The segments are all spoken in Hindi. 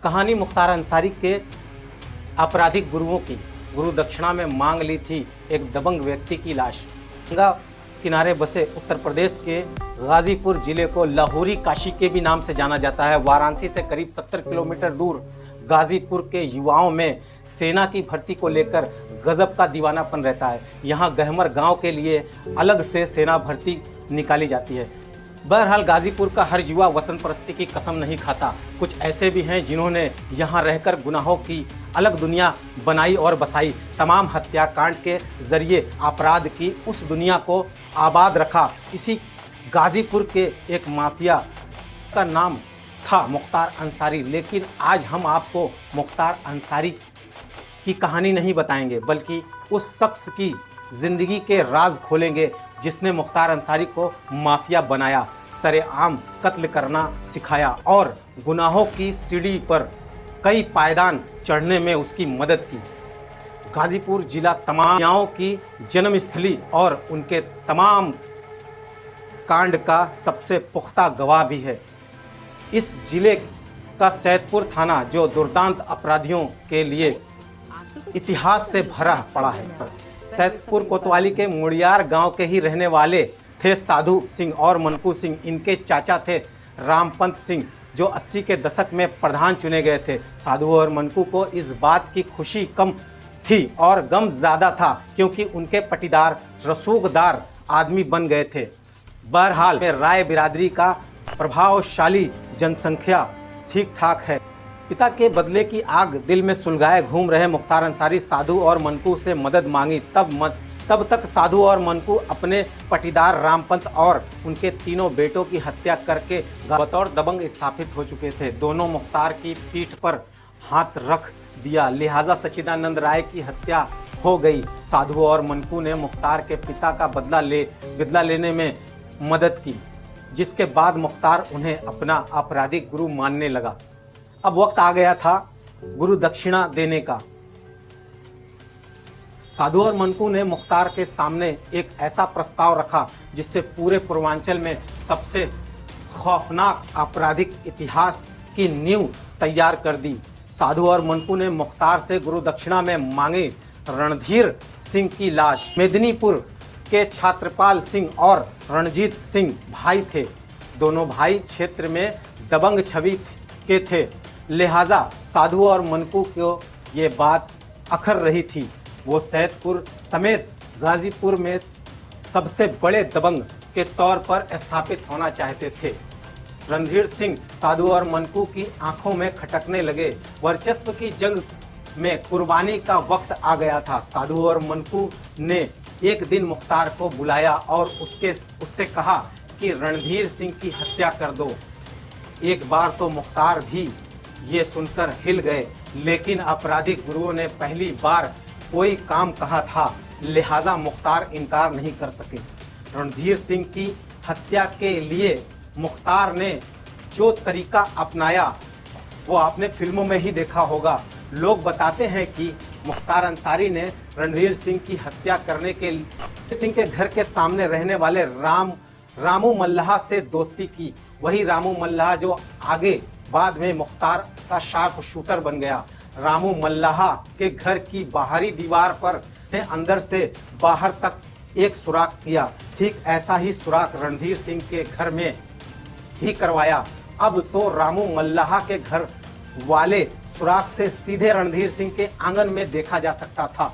कहानी मुख्तार अंसारी के आपराधिक गुरुओं की। गुरु दक्षिणा में मांग ली थी एक दबंग व्यक्ति की लाश। गंगा किनारे बसे उत्तर प्रदेश के गाजीपुर जिले को लाहौरी काशी के भी नाम से जाना जाता है। वाराणसी से करीब 70 किलोमीटर दूर गाजीपुर के युवाओं में सेना की भर्ती को लेकर गजब का दीवानापन रहता है। यहाँ गहमर गांव के लिए अलग से सेना भर्ती निकाली जाती है। बहरहाल गाजीपुर का हर युवा वतन परस्ती की कसम नहीं खाता। कुछ ऐसे भी हैं जिन्होंने यहाँ रहकर गुनाहों की अलग दुनिया बनाई और बसाई। तमाम हत्याकांड के जरिए अपराध की उस दुनिया को आबाद रखा। इसी गाजीपुर के एक माफिया का नाम था मुख्तार अंसारी। लेकिन आज हम आपको मुख्तार अंसारी की कहानी नहीं बताएंगे, बल्कि उस शख्स की ज़िंदगी के राज खोलेंगे जिसने मुख्तार अंसारी को माफिया बनाया, सरेआम कत्ल करना सिखाया और गुनाहों की सीढ़ी पर कई पायदान चढ़ने में उसकी मदद की। गाजीपुर जिला तमाम माफियाओं की जन्मस्थली और उनके तमाम कांड का सबसे पुख्ता गवाह भी है। इस जिले का सैदपुर थाना जो दुर्दांत अपराधियों के लिए इतिहास से भरा पड़ा है। सैदपुर कोतवाली के मुड़ियार गांव के ही रहने वाले थे साधु सिंह और मनकू सिंह। इनके चाचा थे रामपंत सिंह जो 80 के दशक में प्रधान चुने गए थे। साधु और मनकू को इस बात की खुशी कम थी और गम ज़्यादा था क्योंकि उनके पटीदार रसूखदार आदमी बन गए थे। बहरहाल में राय बिरादरी का प्रभावशाली जनसंख्या ठीक ठाक है। पिता के बदले की आग दिल में सुलगाए घूम रहे मुख्तार अंसारी साधु और मनकू से मदद मांगी। तब तक साधु और मनकू अपने पटीदार रामपंत और उनके तीनों बेटों की हत्या करके बतौर दबंग स्थापित हो चुके थे। दोनों मुख्तार की पीठ पर हाथ रख दिया, लिहाजा सच्चिदानंद राय की हत्या हो गई। साधु और मनकू ने मुख्तार के पिता का बदला लेने में मदद की, जिसके बाद मुख्तार उन्हें अपना आपराधिक गुरु मानने लगा। अब वक्त आ गया था गुरु दक्षिणा देने का। साधु और मनकू ने मुख्तार के सामने एक ऐसा प्रस्ताव रखा जिससे पूरे पूर्वांचल में सबसे खौफनाक आपराधिक इतिहास की नींव तैयार कर दी। साधु और मनकू ने मुख्तार से गुरु दक्षिणा में मांगी रणधीर सिंह की लाश। मेदिनीपुर के छात्रपाल सिंह और रणजीत सिंह भाई थे। दोनों भाई क्षेत्र में दबंग छवि के थे, लिहाजा साधु और मनकू को ये बात अखर रही थी। वो सैदपुर समेत गाजीपुर में सबसे बड़े दबंग के तौर पर स्थापित होना चाहते थे। रणधीर सिंह साधु और मनकू की आंखों में खटकने लगे। वर्चस्व की जंग में कुर्बानी का वक्त आ गया था। साधु और मनकू ने एक दिन मुख्तार को बुलाया और उससे कहा कि रणधीर सिंह की हत्या कर दो। एक बार तो मुख्तार भी ये सुनकर हिल गए, लेकिन आपराधिक गुरुओं ने पहली बार कोई काम कहा था, लिहाजा मुख्तार इनकार नहीं कर सके। रणधीर सिंह की हत्या के लिए मुख्तार ने जो तरीका अपनाया वो आपने फिल्मों में ही देखा होगा। लोग बताते हैं कि मुख्तार अंसारी ने रणधीर सिंह की हत्या करने के लिए सिंह के घर के सामने रहने वाले रामू मल्लाह से दोस्ती की। वही रामू मल्लाह जो आगे बाद में मुख्तार का शार्प शूटर बन गया। रामू मल्लाह के घर की बाहरी दीवार पर ने अंदर से बाहर तक एक सुराख किया। ठीक ऐसा ही सुराख रणधीर सिंह के घर में भी करवाया। अब तो रामू मल्लाह के घर वाले सुराख से सीधे रणधीर सिंह के आंगन में देखा जा सकता था।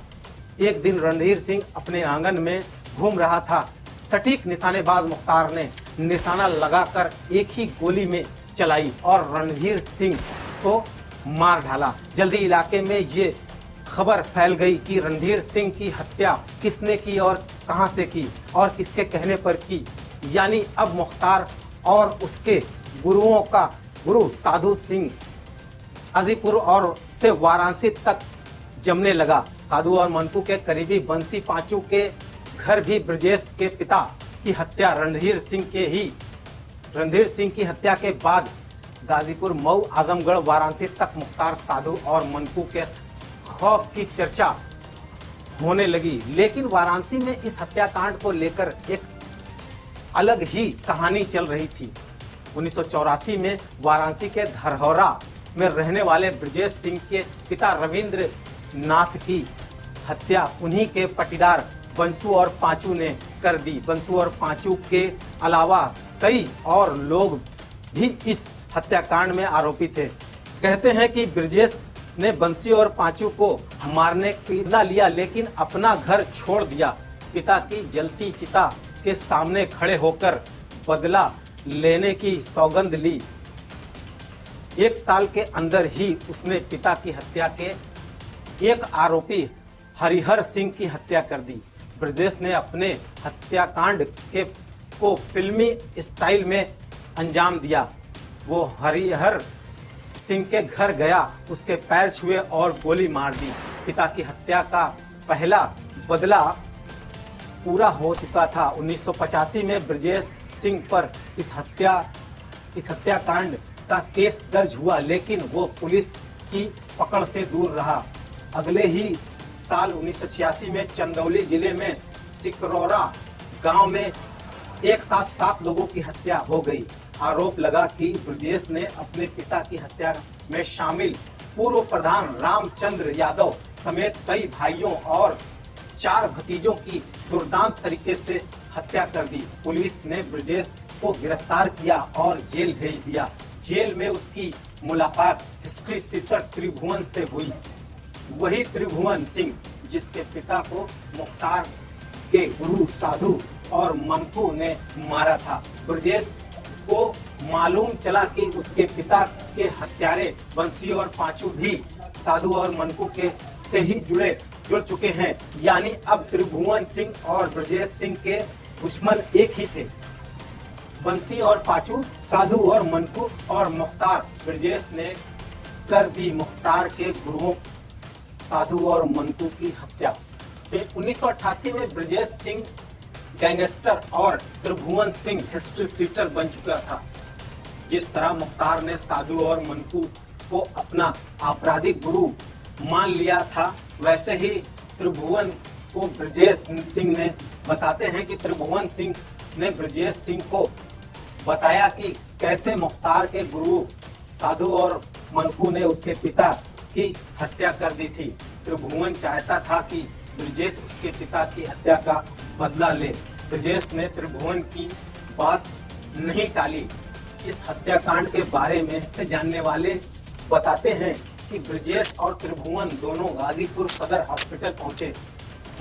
एक दिन रणधीर सिंह अपने आंगन में घूम रहा था। सटीक निशानेबाज मुख्तार ने निशाना लगाकर एक ही गोली में चलाई और रणधीर सिंह को मार डाला। जल्दी इलाके में ये खबर फैल गई कि रणधीर सिंह की हत्या किसने की और कहां से की और किसके कहने पर की। यानी अब मुख्तार और उसके गुरुओं का गुरु साधु सिंह गाजीपुर और से वाराणसी तक जमने लगा। साधु और मनकू के करीबी बंसी पांचू के घर भी ब्रजेश के पिता की हत्या रणधीर सिंह की हत्या के बाद गाजीपुर, मऊ, आजमगढ़, वाराणसी तक मुख्तार, साधु और मनकू के खौफ की चर्चा होने लगी। लेकिन वाराणसी में इस हत्याकांड को लेकर एक अलग ही कहानी चल रही थी। 1984 में वाराणसी के धरहौरा में रहने वाले ब्रजेश सिंह के पिता रविंद्र नाथ की हत्या उन्हीं के पटीदार बंसू और पांचू ने कर दी। बंसू और पांचू के अलावा कई और लोग भी इस हत्याकांड में आरोपी थे। कहते हैं कि ब्रजेश ने बंसी और पांचू को मारने की बदला लिया, लेकिन अपना घर छोड़ दिया। पिता की जलती चिता के सामने खड़े होकर बदला लेने की सौगंध ली। 1 साल के अंदर ही उसने पिता की हत्या के एक आरोपी हरिहर सिंह की हत्या कर दी। ब्रजेश ने अपने हत्याकांड को फिल्मी स्टाइल में अंजाम दिया। वो हरिहर सिंह के घर गया, उसके पैर छुए और गोली मार दी। पिता की हत्या का पहला बदला पूरा हो चुका था। 1985 में ब्रजेश सिंह पर इस हत्याकांड का केस दर्ज हुआ, लेकिन वो पुलिस की पकड़ से दूर रहा। अगले ही साल 1986 में चंदौली जिले में सिकरौरा गांव में एक साथ 7 लोगों की हत्या हो गई। आरोप लगा कि ब्रजेश ने अपने पिता की हत्या में शामिल पूर्व प्रधान रामचंद्र यादव समेत कई भाइयों और 4 भतीजों की दुर्दांत तरीके से हत्या कर दी। पुलिस ने ब्रजेश को गिरफ्तार किया और जेल भेज दिया। जेल में उसकी मुलाकात हिस्ट्री शीटर त्रिभुवन से हुई। वही त्रिभुवन सिंह जिसके पिता को मुख्तार के गुरु साधु और मनकू ने मारा था। ब्रजेश को मालूम चला कि उसके पिता के हत्यारे बंसी और पांचू भी साधु और मनकू के से ही जुड़ चुके हैं। यानी अब त्रिभुवन सिंह और ब्रजेश सिंह के दुश्मन एक ही थे। बंसी और पांचू, साधु और मनकू और मुख्तार। ब्रजेश ने कर दी मुख्तार के गुरुओं साधु और मनकू की हत्या। 1988 में ब्रजेश सिंह गैंगस्टर और त्रिभुवन सिंह हिस्ट्री शीटर बन चुका था। जिस तरह मुख्तार ने साधु और मनकू को अपना आपराधिक गुरु मान लिया था, वैसे ही त्रिभुवन को ब्रजेश सिंह ने बताते हैं कि त्रिभुवन सिंह ने ब्रजेश सिंह को बताया कि कैसे मुख्तार के गुरु साधु और मनकू ने उसके पिता की हत्या कर दी थी। त्रिभुवन चाहता था कि ब्रजेश उसके पिता की हत्या का बदला ले। ब्रजेश ने त्रिभुवन की बात नहीं टाली। इस हत्याकांड के बारे में जानने वाले बताते हैं कि ब्रजेश और त्रिभुवन दोनों गाजीपुर सदर हॉस्पिटल पहुंचे।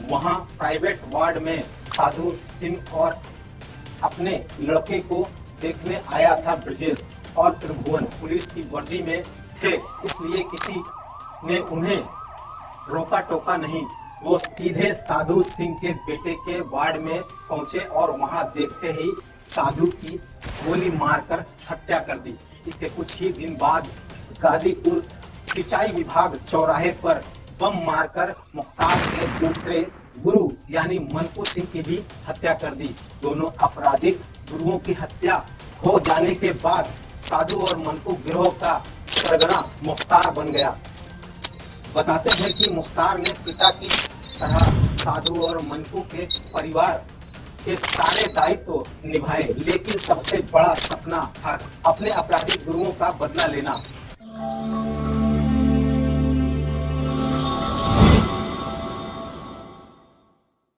वहां प्राइवेट वार्ड में साधु सिंह और अपने लड़के को देखने आया था। ब्रजेश और त्रिभुवन पुलिस की वर्दी में थे, इसलिए किसी ने उन्हें रोका टोका नहीं। वो सीधे साधु सिंह के बेटे के वार्ड में पहुंचे और वहां देखते ही साधु की गोली मारकर हत्या कर दी। इसके कुछ ही दिन बाद गाजीपुर सिंचाई विभाग चौराहे पर बम मारकर मुख्तार के दूसरे गुरु यानी मनकू सिंह की भी हत्या कर दी। दोनों आपराधिक गुरुओं की हत्या हो जाने के बाद साधु और मनकू गिरोह का सरगना मुख्तार बन गया। बताते हैं कि मुख्तार ने पिता की तरह साधु और मनकू के परिवार के सारे दायित्व निभाए, लेकिन सबसे बड़ा सपना था अपने आपराधिक गुरुओं का बदला लेना।